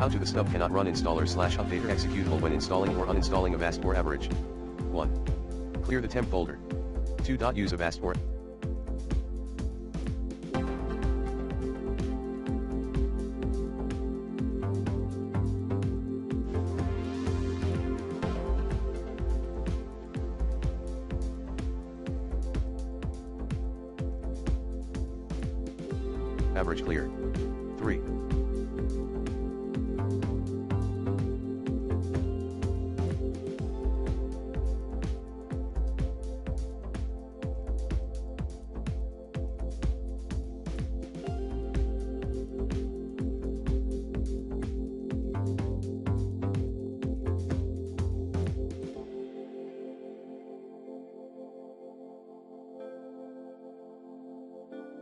How to the stub cannot run installer/updater executable when installing or uninstalling Avast or average. 1. Clear the temp folder. 2. Use Avast or average clear. 3.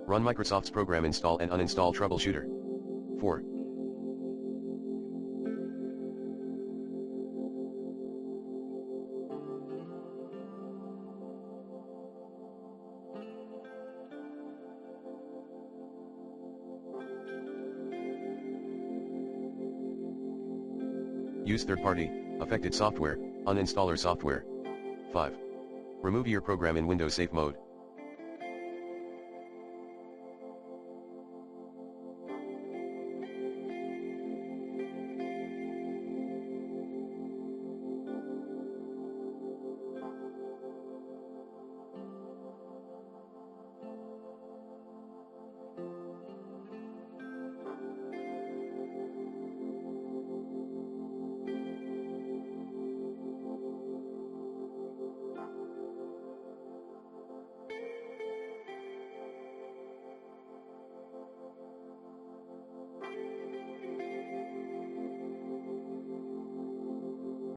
Run Microsoft's program install and uninstall Troubleshooter. 4. Use third-party, affected software, uninstaller software. 5. Remove your program in Windows Safe Mode.